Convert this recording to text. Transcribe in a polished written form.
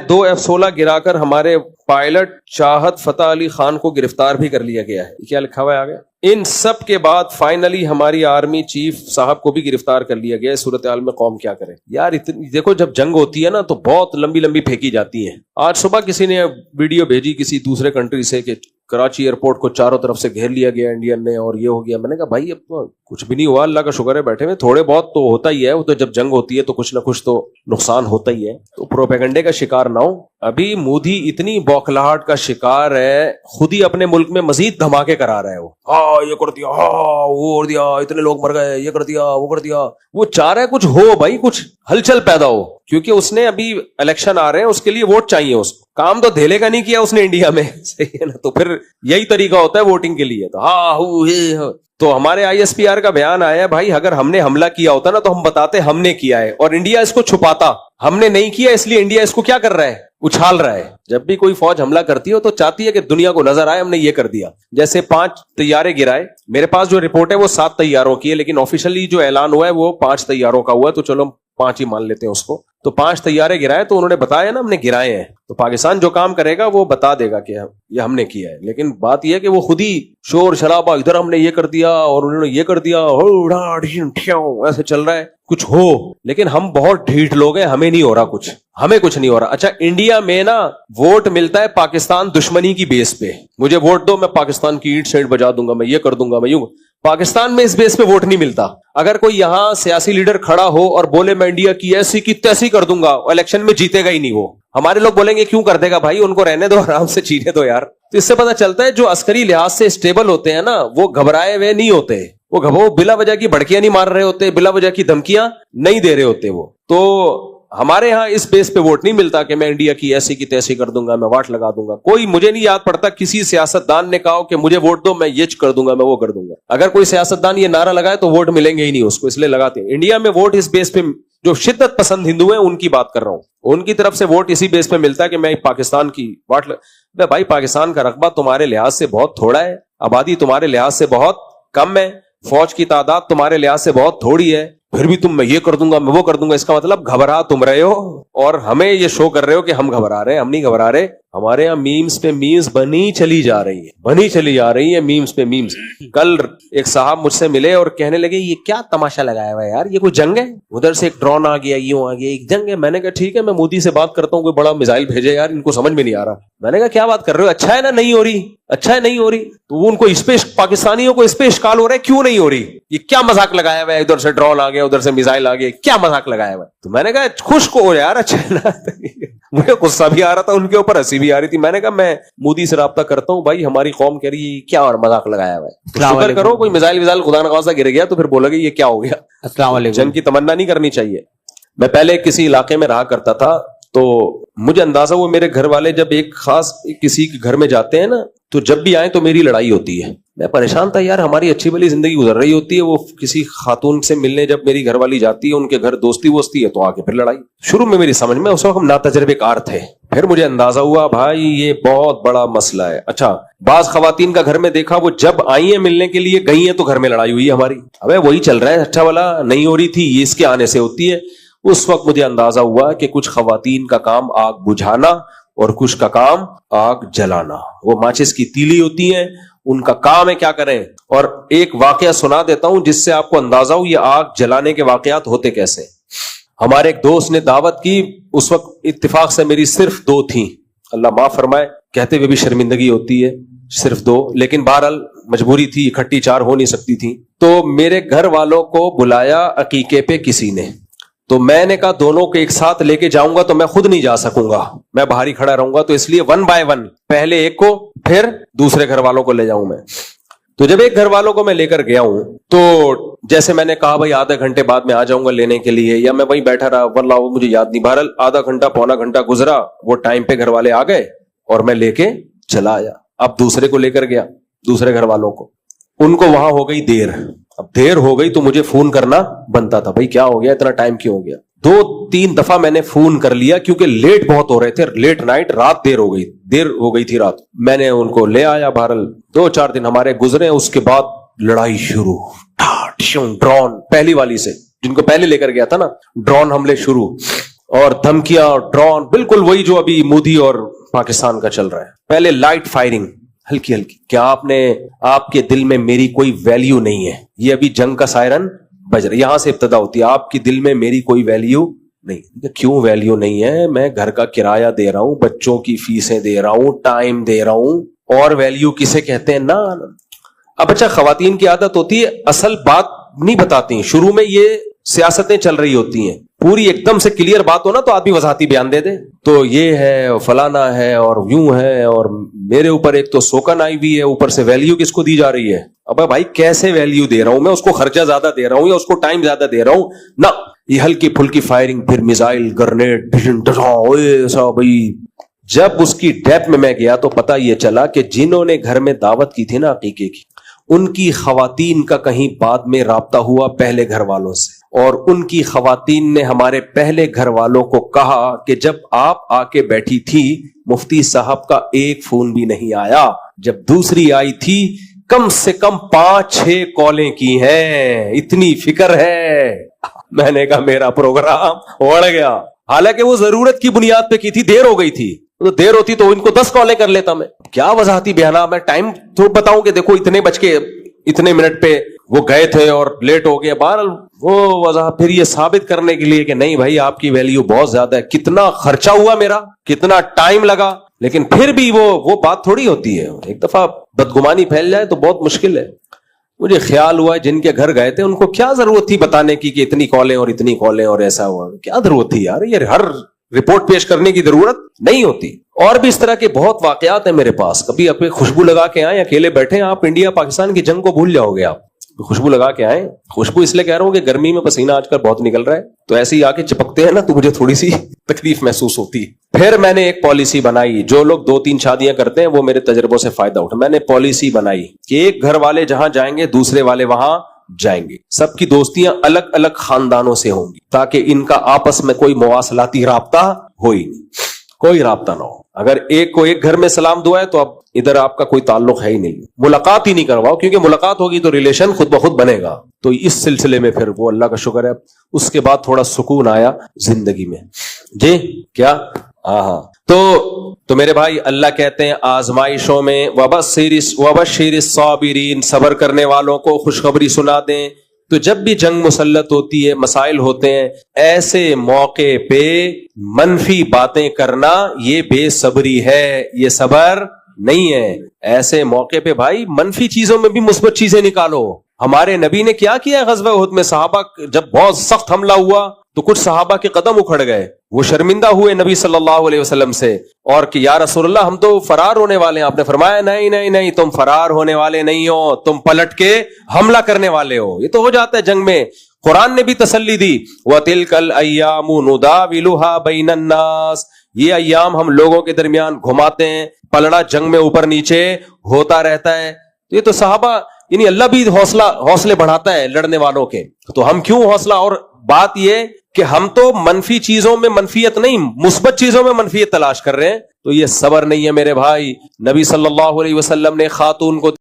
2 F-16 गिरा कर हमारे पायलट चाहत फतेह अली खान को गिरफ्तार भी कर लिया गया है। क्या लिखा हुआ है आगे? इन सब के बाद फाइनली हमारी आर्मी चीफ साहब को भी गिरफ्तार कर लिया गया है। सूरत हाल में कौम क्या करे यार। इतनी देखो, जब जंग होती है ना तो बहुत लंबी लंबी फेंकी जाती है। आज सुबह किसी ने वीडियो भेजी किसी दूसरे कंट्री से कि कराची एयरपोर्ट को चारों तरफ से घेर लिया गया इंडियन ने और ये हो गया। मैंने कहा भाई अब तो कुछ भी नहीं हुआ, अल्लाह का शुक्र है, बैठे हुए। थोड़े बहुत तो होता ही है, वो तो जब जंग होती है तो कुछ ना कुछ तो नुकसान होता ही है, तो प्रोपेगेंडे का शिकार ना हो। अभी मोदी इतनी बौखलाहट का शिकार है, खुद ही अपने मुल्क में मजीद धमाके करा रहा है। वो हाँ ये कर दिया, हाँ वो कर दिया, इतने लोग मर गए, ये कर दिया, वो कर दिया। वो चाह रहा है कुछ हो भाई, कुछ हलचल पैदा हो, क्योंकि उसने अभी इलेक्शन आ रहे हैं, उसके लिए वोट चाहिए उसको। काम तो धेले का नहीं किया उसने इंडिया में, सही है ना? तो फिर यही तरीका होता है वोटिंग के लिए। तो हाँ तो हमारे ISPR का बयान आया है भाई, अगर हमने हमला किया होता ना तो हम बताते हमने किया है, और इंडिया इसको छुपाता। हमने नहीं किया, इसलिए इंडिया इसको क्या कर रहा है, उछाल रहा है। जब भी कोई फौज हमला करती हो तो चाहती है कि दुनिया को नजर आए हमने ये कर दिया। जैसे 5 तैयारे गिराए, मेरे पास जो रिपोर्ट है वो 7 तैयारों की है, लेकिन ऑफिशियली जो ऐलान हुआ है वो 5 तैयारों का हुआ है, तो चलो 5 ही मान लेते हैं उसको। तो 5 तैयारे गिराए, तो उन्होंने बताया ना हमने गिराए हैं। तो पाकिस्तान जो काम करेगा वो बता देगा कि ये हमने किया है, लेकिन बात यह है कि वो खुद ही शोर शराबा, इधर हमने ये कर दिया और उन्होंने ये कर दिया, ऐसे चल रहा है। कुछ हो, लेकिन हम बहुत ढीठ लोग हैं, हमें नहीं हो रहा कुछ, हमें कुछ नहीं हो रहा। अच्छा, इंडिया में ना वोट मिलता है पाकिस्तान दुश्मनी की बेस पे। मुझे वोट दो, मैं पाकिस्तान की ईंट सेंट बजा दूंगा, मैं ये कर दूंगा, मैं यूं। पाकिस्तान में इस बेस पे वोट नहीं मिलता। अगर कोई यहां सियासी लीडर खड़ा हो और बोले मैं इंडिया की ऐसी की तैसी कर दूंगा, इलेक्शन में जीतेगा ही नहीं वो। हमारे लोग बोलेंगे क्यों कर देगा भाई, उनको रहने दो, आराम से जीने दो यार। तो इससे पता चलता है जो अस्करी लिहाज से स्टेबल होते हैं ना, वो घबराए हुए नहीं होते, वो बिला वजह की भड़कियां नहीं मार रहे होते, बिला वजह की धमकियां नहीं दे रहे होते वो। तो हमारे यहां इस बेस पे वोट नहीं मिलता कि मैं इंडिया की ऐसी की तैसी कर दूंगा, मैं वाट लगा दूंगा। कोई, मुझे नहीं याद पड़ता किसी सियासतदान ने कहा कि मुझे वोट दो, मैं ये कर दूंगा, मैं वो कर दूंगा। अगर कोई सियासतदान ये नारा लगाए तो वोट मिलेंगे ही नहीं उसको, इसलिए लगाते हैं। इंडिया में वोट इस बेस पे, जो शिद्दत पसंद हिंदू हैं उनकी बात कर रहा हूं, उनकी तरफ से वोट इसी बेस पे मिलता है कि मैं पाकिस्तान की वाट भाई पाकिस्तान का रकबा तुम्हारे लिहाज से बहुत थोड़ा है, आबादी तुम्हारे लिहाज से बहुत कम है, फौज की तादाद तुम्हारे लिहाज से बहुत थोड़ी है, फिर भी तुम मैं ये कर दूंगा, मैं वो कर दूंगा। इसका मतलब घबरा तुम रहे हो और हमें ये शो कर रहे हो कि हम घबरा रहे हैं। हम नहीं घबरा रहे। हमारे यहाँ मीम्स पे मीम्स बनी चली जा रही है, बनी चली जा रही है मीम्स पे मीम्स। कल एक साहब मुझसे मिले और कहने लगे ये क्या तमाशा लगाया हुआ है यार, ये कोई जंग है? उधर से एक ड्रोन आ गया, यूं आ गया, एक जंग है। मैंने कहा ठीक है, मैं मोदी से बात करता हूँ, कोई बड़ा मिसाइल भेजे यार, इनको समझ में नहीं आ रहा। मैंने कहा क्या बात कर रहे हो, अच्छा है ना नहीं हो रही, अच्छा है नहीं हो रही। तो वो उनको इस पे, पाकिस्तानियों को इस पे इश्काल हो रहा है क्यों नहीं हो रही, ये क्या मजाक लगाया हुआ है, इधर से ड्रोन आ गया, उधर से मिसाइल आ गया, क्या मजाक लगाया हुआ है। तो मैंने कहा खुश को यार, अच्छा है ना। मुझे गुस्सा भी आ रहा था उनके ऊपर, हंसी भी आ रही थी। मैंने कहा मैं मोदी से राब्ता करता हूँ भाई, हमारी कौम कह रही है क्या और मजाक लगाया हुआ है। शुक्र करो कोई मिसाइल विसाइल खुदा न खासा गिर गया तो फिर बोलोगे ये क्या हो गया। अस्सलाम वालेकुम। जंग की तमन्ना नहीं करनी चाहिए। मैं पहले किसी इलाके में रहा करता था, तो मुझे अंदाजा वो मेरे घर वाले जब एक खास किसी के घर में जाते हैं ना, तो जब भी आए तो मेरी लड़ाई होती है। मैं परेशान था यार, हमारी अच्छी भली जिंदगी गुजर रही होती है, वो किसी खातून से मिलने जब मेरी घर वाली जाती है, उनके घर दोस्ती वोस्ती है, तो आके फिर लड़ाई। शुरू में मेरी समझ में, उस वक्त हम नातजर्बेकार थे, फिर मुझे अंदाजा हुआ भाई ये बहुत बड़ा मसला है। अच्छा, बाज खवातीन का घर में देखा, वो जब आई है मिलने के लिए गई है तो घर में लड़ाई हुई है हमारी। अबे वही चल रहा है, अच्छा वाला नहीं हो रही थी, ये इसके आने से होती है। उस वक्त मुझे अंदाजा हुआ कि कुछ खवातीन का काम आग बुझाना और कुछ का काम आग जलाना। वो माचिस की तीली होती है, उनका काम है क्या करें। और एक वाकया सुना देता हूं जिससे आपको अंदाजा हो ये आग जलाने के वाकयात होते कैसे। हमारे एक दोस्त ने दावत की, उस वक्त इत्तेफाक से मेरी सिर्फ 2 थी, अल्लाह माफ फरमाए, कहते हुए भी शर्मिंदगी होती है, सिर्फ 2, लेकिन बहरहाल मजबूरी थी, इकट्ठी 4 हो नहीं सकती थी। तो मेरे घर वालों को बुलाया अकीके पे किसी ने, तो मैंने कहा दोनों को एक साथ लेके जाऊंगा तो मैं खुद नहीं जा सकूंगा, मैं बाहर ही खड़ा रहूंगा, तो इसलिए 1 बाय 1 पहले एक को फिर दूसरे घर वालों को ले जाऊं मैं। तो जब एक घर वालों को मैं लेकर गया हूं, तो जैसे मैंने कहा भाई आधे घंटे बाद में आ जाऊंगा लेने के लिए, या मैं वहीं बैठा रहा, वल्लाह वो मुझे याद नहीं, बहरहाल आधा घंटा पौना घंटा गुजरा, वो टाइम पे घर वाले आ गए और मैं लेके चला आया। अब दूसरे को लेकर गया, दूसरे घर वालों को, उनको वहां हो गई देर। अब देर हो गई तो मुझे फोन करना बनता था, भाई क्या हो गया, इतना टाइम क्यों हो गया। 2-3 दफा मैंने फोन कर लिया क्योंकि लेट बहुत हो रहे थे, लेट नाइट, रात देर हो गई थी रात। मैंने उनको ले आया, बहरहाल 2-4 दिन हमारे गुजरे, उसके बाद लड़ाई शुरू, ड्रोन पहली वाली से, जिनको पहले लेकर गया था ना, ड्रोन हमले शुरू। اور دھمکیاں اور ڈرون، بالکل وہی جو ابھی مودی اور پاکستان کا چل رہا ہے. پہلے لائٹ فائرنگ ہلکی ہلکی، کیا آپ کے دل میں میری کوئی ویلیو نہیں ہے؟ یہ ابھی جنگ کا سائرن بج رہا ہے، یہاں سے ابتدا ہوتی ہے، آپ کے دل میں میری کوئی ویلیو نہیں. کیوں ویلیو نہیں ہے؟ میں گھر کا کرایہ دے رہا ہوں، بچوں کی فیسیں دے رہا ہوں، ٹائم دے رہا ہوں، اور ویلیو کسے کہتے ہیں؟ نا. اب اچھا، خواتین کی عادت ہوتی ہے اصل بات نہیں بتاتی، شروع میں یہ سیاستیں چل رہی ہوتی ہیں، پوری ایک دم سے کلیئر بات ہو نا تو آدمی وضاحتی بیان دے دے، تو یہ ہے اور فلانا ہے اور یوں ہے، اور میرے اوپر ایک تو سوکن آئی ہوئی ہے، اوپر سے ویلیو کس کو دی جا رہی ہے؟ ابے بھائی کیسے ویلیو دے رہا ہوں میں؟ اس کو خرچہ زیادہ دے رہا ہوں یا اس کو ٹائم زیادہ دے رہا ہوں؟ نہ، یہ ہلکی پھلکی فائرنگ، پھر میزائل، گرنیڈ، بھائی جب اس کی ڈیپ میں گیا تو پتہ یہ چلا کہ جنہوں نے گھر میں دعوت کی تھی نا عقیقے کی، ان کی خواتین کا کہیں بعد میں رابطہ ہوا پہلے گھر والوں سے، اور ان کی خواتین نے ہمارے پہلے گھر والوں کو کہا کہ جب آپ آ کے بیٹھی تھی مفتی صاحب کا ایک فون بھی نہیں آیا، جب دوسری آئی تھی کم سے کم 5-6 کالیں کی ہیں، اتنی فکر ہے. میں نے کہا میرا پروگرام اڑ گیا، حالانکہ وہ ضرورت کی بنیاد پہ کی تھی، دیر ہو گئی تھی، تو دیر ہوتی تو ان کو 10 کالیں کر لیتا میں. کیا وضاحتی بیانات، میں ٹائم تو بتاؤں کہ دیکھو اتنے بج کے اتنے منٹ پہ وہ گئے تھے اور لیٹ ہو گیا، بہرحال وہ وضاحت پھر یہ ثابت کرنے کے لیے کہ نہیں بھائی آپ کی ویلیو بہت زیادہ ہے، کتنا خرچہ ہوا میرا، کتنا ٹائم لگا، لیکن پھر بھی وہ بات تھوڑی ہوتی ہے. ایک دفعہ بدگمانی پھیل جائے تو بہت مشکل ہے. مجھے خیال ہوا جن کے گھر گئے تھے ان کو کیا ضرورت تھی بتانے کی کہ اتنی کالیں اور اتنی کالیں اور ایسا ہوا، کیا ضرورت تھی یار؟ یہ ہر رپورٹ پیش کرنے کی ضرورت نہیں ہوتی. اور بھی اس طرح کے بہت واقعات ہیں میرے پاس. کبھی اپنے خوشبو لگا کے آئیں، اکیلے بیٹھے آپ انڈیا پاکستان کی جنگ کو بھول جاؤ گے. آپ خوشبو لگا کے آئیں، خوشبو اس لیے کہہ رہا ہوں کہ گرمی میں پسینہ آج کل بہت نکل رہا ہے، تو ایسے ہی آ کے چپکتے ہیں نا تو مجھے تھوڑی سی تکلیف محسوس ہوتی ہے. پھر میں نے ایک پالیسی بنائی، جو لوگ 2-3 شادیاں کرتے ہیں وہ میرے تجربوں سے فائدہ اٹھا. میں نے پالیسی بنائی کہ ایک گھر والے جہاں جائیں گے دوسرے والے وہاں جائیں گے، سب کی دوستیاں الگ الگ خاندانوں سے ہوں گی تاکہ ان کا آپس میں کوئی مواصلاتی رابطہ ہو ہی نہیں، کوئی رابطہ نہ ہو. اگر ایک کو ایک گھر میں سلام دعا ہے تو اب ادھر آپ کا کوئی تعلق ہے ہی نہیں، ملاقات ہی نہیں کرواؤ، کیونکہ ملاقات ہوگی تو ریلیشن خود بخود بنے گا. تو اس سلسلے میں پھر وہ اللہ کا شکر ہے اس کے بعد تھوڑا سکون آیا زندگی میں. جی کیا ہاں تو میرے بھائی اللہ کہتے ہیں آزمائشوں میں وبشر الصابرین، صبر کرنے والوں کو خوشخبری سنا دیں. تو جب بھی جنگ مسلط ہوتی ہے، مسائل ہوتے ہیں، ایسے موقع پہ منفی باتیں کرنا یہ بے صبری ہے، یہ صبر نہیں ہے. ایسے موقع پہ بھائی منفی چیزوں میں بھی مثبت چیزیں نکالو. ہمارے نبی نے کیا کیا غزوہ احد میں؟ صحابہ جب بہت سخت حملہ ہوا تو کچھ صحابہ کے قدم اکھڑ گئے، وہ شرمندہ ہوئے نبی صلی اللہ علیہ وسلم سے، اور کہ یا رسول اللہ ہم تو فرار ہونے والے ہیں. آپ نے فرمایا نہیں نہیں نہیں، تم فرار ہونے والے نہیں ہو، تم پلٹ کے حملہ کرنے والے ہو. یہ تو ہو جاتا ہے جنگ میں. قرآن نے بھی تسلی دی، وَتِلْكَ الْأَيَّامُ نُدَاوِلُهَا بَيْنَ النَّاسِ، یہ ایام ہم لوگوں کے درمیان گھماتے ہیں، پلڑا جنگ میں اوپر نیچے ہوتا رہتا ہے. تو یہ تو صحابہ، یعنی اللہ بھی حوصلے بڑھاتا ہے لڑنے والوں کے، تو ہم کیوں حوصلہ. اور بات یہ کہ ہم تو منفی چیزوں میں منفیت نہیں، مثبت چیزوں میں منفیت تلاش کر رہے ہیں، تو یہ صبر نہیں ہے میرے بھائی. نبی صلی اللہ علیہ وسلم نے خاتون کو